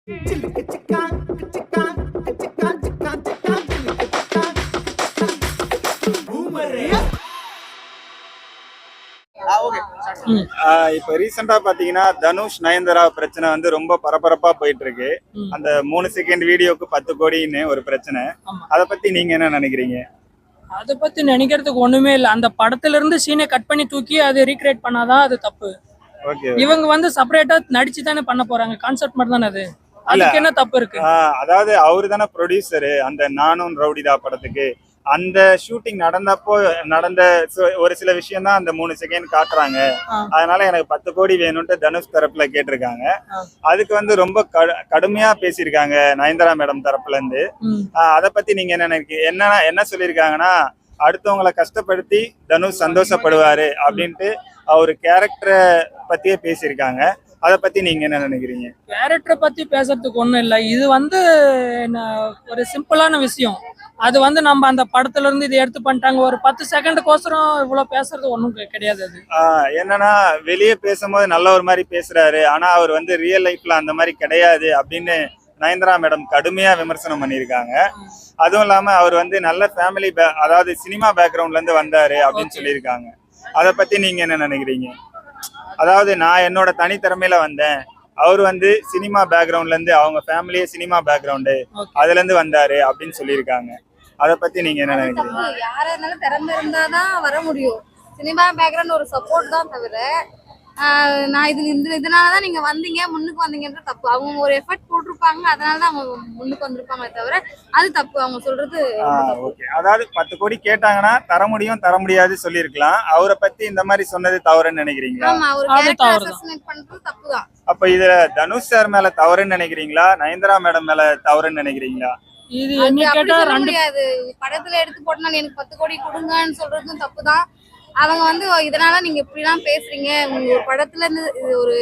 இப்ப ரீசெண்டா பாத்தீங்கன்னா தனுஷ் நயன்தாரா பிரச்சனை வந்து ரொம்ப பரபரப்பா போயிட்டு இருக்கு. அந்த 3 செகண்ட் வீடியோக்கு 10 கோடின்னு ஒரு பிரச்சனை. அத பத்தி நீங்க என்ன நினைக்கிறீங்க? அதை பத்தி நினைக்கிறதுக்கு ஒண்ணுமே இல்ல. அந்த படத்துல இருந்து சீனை கட் பண்ணி தூக்கி அதை ரீக்ரியேட் பண்ணாதான் அது தப்பு. இவங்க வந்து செப்பரேட்டா நடிச்சு தானே பண்ண போறாங்க. கான்செப்ட் மட்டும் தானே அது. அதுக்கு என்ன தப்பு இருக்கு? அதாவது அவரு தானே ப்ரொடியூசரு அந்த நானும் ரவுடிதா படத்துக்கு. அந்த ஷூட்டிங் நடந்தப்போ நடந்த ஒரு சில விஷயம் தான் அந்த 3 செகண்ட் காட்டுறாங்க. அதனால எனக்கு 10 கோடி வேணும்ட்டு தனுஷ் தரப்புல கேட்டிருக்காங்க. அதுக்கு வந்து ரொம்ப கடுமையா பேசியிருக்காங்க நயன்தாரா மேடம் தரப்புல இருந்து. அதை பத்தி நீங்க என்ன நினைக்கிறீங்க? என்ன சொல்லியிருக்காங்கன்னா, அடுத்தவங்களை கஷ்டப்படுத்தி தனுஷ் சந்தோஷப்படுவாரு அப்படின்ட்டு அவரு கேரக்டரை பத்தியே பேசியிருக்காங்க. அதை பத்தி நீங்க என்ன நினைக்கிறீங்க? கேரக்டரை பத்தி பேசுறதுக்கு ஒண்ணும் இல்லை. இது வந்து ஒரு சிம்பிளான விஷயம். அது வந்து நம்ம அந்த படத்துல இருந்து இதை எடுத்து பண்ணிட்டாங்க. ஒரு 10 செகண்டுக்கோசரம் இவ்வளவு பேசுறது ஒண்ணும் கிடையாது. அது என்னன்னா, வெளியே பேசும்போது நல்ல ஒரு மாதிரி பேசுறாரு, ஆனா அவர் வந்து ரியல் லைஃப்ல அந்த மாதிரி கிடையாது அப்படின்னு நயன்தாரா மேடம் கடுமையா விமர்சனம் பண்ணியிருக்காங்க. அதுவும் இல்லாம அவர் வந்து நல்ல ஃபேமிலி அதாவது சினிமா பேக்ரவுண்ட்ல இருந்து வந்தாரு அப்படின்னு சொல்லியிருக்காங்க. அதை பத்தி நீங்க என்ன நினைக்கிறீங்க? அதாவது நான் என்னோட தனித்திறமையில வந்தேன், அவர் வந்து சினிமா பேக்ரவுண்ட்ல இருந்து அவங்க ஃபேமிலியே சினிமா பேக்ரவுண்டு அதுல இருந்து வந்தாரு அப்படின்னு சொல்லியிருக்காங்க. அதை பத்தி நீங்க என்ன நினைக்கிறீங்க? யாரா இருந்தாலும் திறமை இருந்தாதான் வர முடியும். சினிமா பேக்ரவுண்ட் ஒரு சப்போர்ட் தான் தவிர நான் இதனாலதான் நீங்க வந்தீங்க முன்னுக்கு வந்தீங்கன்ற தப்பு. அவங்க ஒரு எஃபர்ட் போட்டிருப்பாங்க, அதனாலதான் அவங்க முன்னுக்கு வந்திருப்பாங்க தவிர அது தப்பு. அவங்க சொல்றது அதாவது 10 கோடி கேட்டாங்கன்னா தர முடியும் தர முடியாது சொல்லிருக்கலாம். அவரை பத்தி இந்த மாதிரி சொன்னது தவறுன்னு நினைக்கிறீங்களா? ஆமா, ஒரு கேரக்டர் அசசினேட் பண்றது தப்புதான். அப்ப இதுல தனுஷ் சார் மேல தவறுன்னு நினைக்கிறீங்களா, நயன்தாரா மேடம் மேல தவறுன்னு நினைக்கிறீங்களா? இது என்ன கேட்டா முடியாது. படத்துல எடுத்து போட்டனால எனக்கு 10 கோடி கொடுங்கன்னு சொல்றதும் தப்புதான். அவங்க வந்து இதனால நீங்க இப்படிலாம் பேசுறீங்க, ஒரு படத்துல இருந்து ஒரு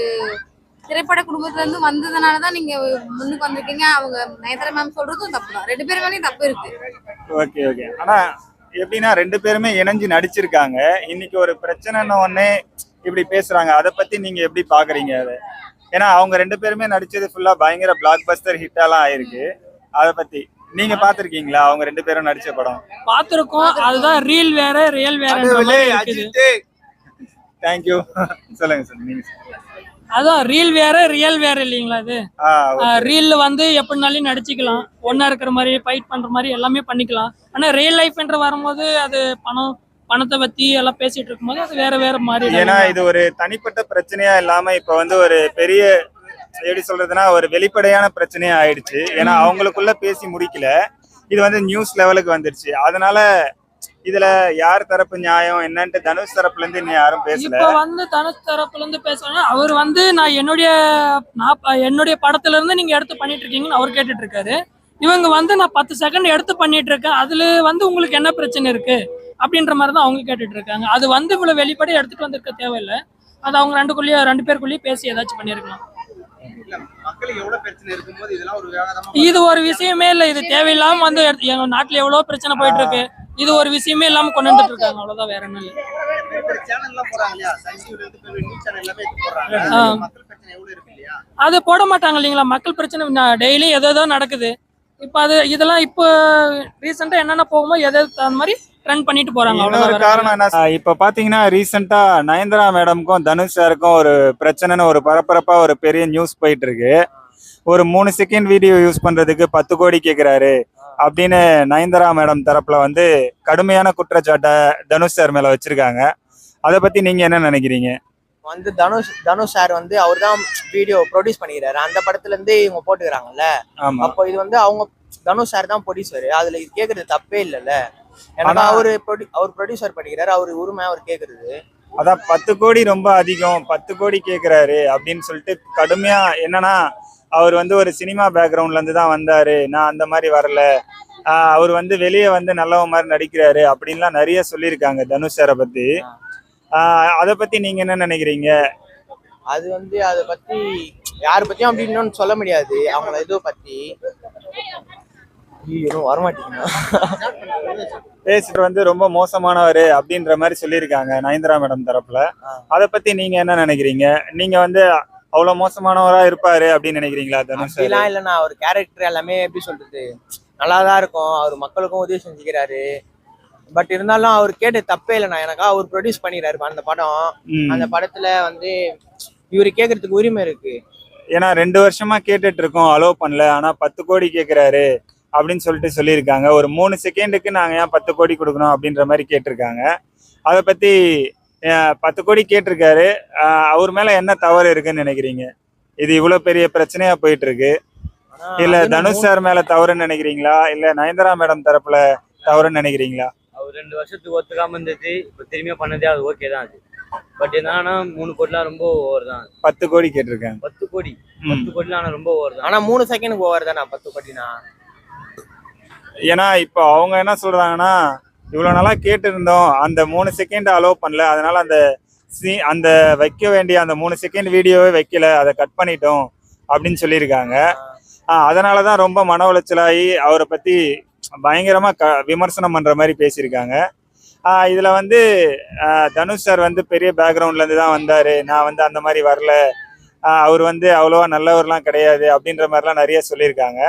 திரைப்பட குடும்பத்துல இருந்து வந்ததுனாலதான் நீங்க முன்னுக்கு வந்திருக்கீங்க. அவங்க நயன்தாரா மேம் சொல்றதும் தப்புதான். 2 பேர் மேலயும் தப்பு இருக்கு. Okay okay. ஆனா எப்படின்னா 2 பேருமே இணைஞ்சு நடிச்சிருக்காங்க. இன்னைக்கு ஒரு பிரச்சனைன்னு ஒண்ணே இப்படி பேசுறாங்க. அதை பத்தி நீங்க எப்படி பாக்குறீங்க? அதை ஏன்னா அவங்க 2 பேருமே நடிச்சது ஃபுல்லா பயங்கர பிளாக் பஸ்டர் ஹிட்டாலாம் ஆயிருக்கு. அதை பத்தி நீங்க பாத்திருக்கீங்களா? அவங்க 2 பேரும் நடிச்ச படம் பாத்திருக்கோம். அதுதான் ரீல் வேற ரியல் வேற. தேங்க்யூ. சொல்லுங்க சார். நீங்க அதான் ரீல் வேற ரியல் வேற இல்லைங்களா? இது ரீல் வந்து எப்படினாலும் நடிச்சுக்கலாம், ஒன்னா இருக்கிற மாதிரி ஃபைட் பண்ற மாதிரி எல்லாமே பண்ணிக்கலாம். ஆனா ரியல் லைஃப் என்று வரும்போது அது பணத்தை பத்தி எல்லாம் பேசிட்டு இருக்கும்போது அது வேற வேற மாதிரி. ஏன்னா இது ஒரு தனிப்பட்ட பிரச்சனையா இல்லாம இப்ப வந்து ஒரு பெரிய எப்படி சொல்றதுன்னா ஒரு வெளிப்படையான பிரச்சனையா ஆயிடுச்சு. ஏன்னா அவங்களுக்குள்ள பேசி முடிக்கல, இது வந்து நியூஸ் லெவலுக்கு வந்துருச்சு. அதனால இதுல யார் தரப்பு நியாயம் என்னன்ட்டு தனுஷ் தரப்புல இருந்து இன்னும் யாரும் பேசல. இப்ப வந்து தனுஷ் தரப்புல இருந்து பேசுறாங்க. அவர் வந்து நான் என்னுடைய படத்துல இருந்து நீங்க எடுத்து பண்ணிட்டு இருக்கீங்கன்னு அவர் கேட்டுட்டு இருக்காரு. இவங்க வந்து நான் 10 செகண்ட் எடுத்து பண்ணிட்டு இருக்கேன், அதுல வந்து உங்களுக்கு என்ன பிரச்சனை இருக்கு அப்படின்ற மாதிரி தான் அவங்க கேட்டுட்டு இருக்காங்க. அது வந்து இவ்வளவு வெளிப்படையா எடுத்துட்டு வந்திருக்க தேவையில்லை. அது அவங்க 2 பேருக்குள்ளேயே பேசி ஏதாச்சும் பண்ணிருக்கலாம். இது ஒரு விஷயமே இல்ல. இது தேவையில்லாம வந்து எங்க நாட்டுல எவ்வளவு பிரச்சனை போயிட்டு இருக்கு, இது ஒரு விஷயமே இல்லாம கொண்டு வந்துட்டு இருக்காங்க. அவ்வளவுதான், வேற என்ன இல்ல. அது போட மாட்டாங்க இல்லைங்களா? மக்கள் பிரச்சனை டெய்லி ஏதோ நடக்குது. இப்ப அது இதெல்லாம் இப்போ ரீசெண்டா என்னென்ன போகுமோ அந்த மாதிரி ட்ரெண்ட் பண்ணிட்டு போறாங்க. இன்னொரு காரணம் என்ன, இப்ப பாத்தீங்கன்னா ரீசெண்டா நயன்தாரா மேடம்க்கும் தனுஷ் சாருக்கும் ஒரு பிரச்சனைன்னு ஒரு பரபரப்பா ஒரு பெரிய நியூஸ் போயிட்டு இருக்கு. ஒரு 3 செகண்ட் வீடியோ யூஸ் பண்றதுக்கு 10 கோடி கேக்குறாரு அப்படின்னு நயன்தாரா மேடம் தரப்புல வந்து கடுமையான குற்றச்சாட்டை தனுஷ் சார் மேல வச்சிருக்காங்க. அதை பத்தி நீங்க என்ன நினைக்கிறீங்க? வந்து தனுஷ் சார் வந்து அவர் தான் வீடியோ ப்ரொடியூஸ் பண்ணிக்கிறாரு. அந்த படத்துல இருந்து இவங்க போட்டுக்கிறாங்கல்ல. அப்போ இது வந்து அவங்க தனுஷ் சார் தான் ப்ரொடியூசர். அதுல இது கேக்குறது தப்பே இல்லைல்ல. ஏன்னா அவர் ப்ரொடியூசர் பண்ணிக்கிறாரு, அவர் உரிமை அவர் கேக்குறது. அதான் 10 கோடி ரொம்ப அதிகம், 10 கோடி கேக்குறாரு அப்படின்னு சொல்லிட்டு கடுமையா. என்னன்னா அவர் வந்து ஒரு சினிமா பேக்ரவுண்ட்ல இருந்து தான் வந்தாரு, நான் அந்த மாதிரி வரல, அவர் வந்து வெளியே வந்து நல்லவ மாதிரி நடிக்கிறாரு அப்படின்லாம் நிறைய சொல்லியிருக்காங்க தனுஷ் சாரை பத்தி. அதை பத்தி நீங்க என்ன நினைக்கிறீங்க? அது வந்து அதை பத்தி யாரை பத்தியும் அப்படின்னு சொல்ல முடியாது. அவங்கள இதோ பத்தி வரமாட்டீங்க பேசிட்டு வந்து ரொம்ப மோசமானவரு அப்படின்ற மாதிரி சொல்லியிருக்காங்க நயன்தாரா மேடம் தரப்புல. அதை பத்தி நீங்க என்ன நினைக்கிறீங்க? நீங்க வந்து அவ்வளவு மோசமானவரா இருப்பாரு அப்படின்னு நினைக்கிறீங்களா தனுஷ் சார்? அப்படிலாம் இல்லைண்ணா, அவர் கேரக்டர் எல்லாமே எப்படி சொல்றது நல்லாதான் இருக்கும். அவர் மக்களுக்கும் உதவி செஞ்சுக்கிறாரு. பட் இருந்தாலும் அவர் கேட்டு தப்பே இல்லைண்ணா. எனக்கா அவர் ப்ரொடியூஸ் பண்ணிடுறாரு அந்த படம். அந்த படத்துல வந்து இவரு கேட்கறதுக்கு உரிமை இருக்கு. ஏன்னா 2 வருஷமா கேட்டுட்டு இருக்கோம், அலோவ் பண்ணல. ஆனா 10 கோடி கேட்கிறாரு அப்படின்னு சொல்லியிருக்காங்க. ஒரு 3 செகண்டுக்கு நாங்க ஏன் 10 கோடி கொடுக்கணும் அப்படின்ற மாதிரி கேட்டிருக்காங்க. அதை பத்தி 10 கோடி கேட்டிருக்காரு, அவர் மேல என்ன தவறு இருக்குன்னு நினைக்கிறீங்க? இது இவ்வளவு பெரிய பிரச்சனையா போயிட்டு இருக்கு. இல்ல தனுஷ் சார் மேல தவறுன்னு நினைக்கிறீங்களா, இல்ல நயன்தாரா மேடம் தரப்புல தவறுன்னு நினைக்கிறீங்களா? அவர் 2 வருஷத்துக்கு ஒத்துக்காம இருந்தது, இப்ப திரும்பியும் பண்ணதே அது ஓகே தான். அது பட் என்னன்னா 3 கோடிலாம் ரொம்ப ஓவர் தான். 10 கோடி கேட்டிருக்காங்க. 10 கோடிலாம் ஆனா ரொம்ப ஓவர் தான். ஆனா 3 செகண்டுக்கு ஓவர் தானே 10 கோடினா. ஏன்னா இப்போ அவங்க என்ன சொல்றாங்கன்னா, இவ்வளவு நாளா கேட்டு இருந்தோம், அந்த 3 செகண்ட் அலோவ் பண்ணல, அதனால அந்த வைக்க வேண்டிய அந்த 3 செகண்ட் வீடியோவே வைக்கல, அதை கட் பண்ணிட்டோம் அப்படின்னு சொல்லியிருக்காங்க. அதனாலதான் ரொம்ப மன உளைச்சலாகி அவரை பத்தி பயங்கரமா விமர்சனம் பண்ற மாதிரி பேசியிருக்காங்க. இதுல வந்து தனுஷ் சார் வந்து பெரிய பேக்ரவுண்ட்ல இருந்து தான் வந்தாரு, நான் வந்து அந்த மாதிரி வரல, அவர் வந்து அவ்வளவா நல்லவர்லாம் கிடையாது அப்படின்ற மாதிரிலாம் நிறைய சொல்லியிருக்காங்க.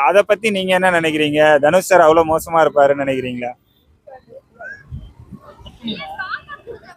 அதை பத்தி நீங்க என்ன நினைக்கிறீங்க? தனுஷ் சார் அவ்வளவு மோசமா இருப்பாருன்னு நினைக்கிறீங்களா?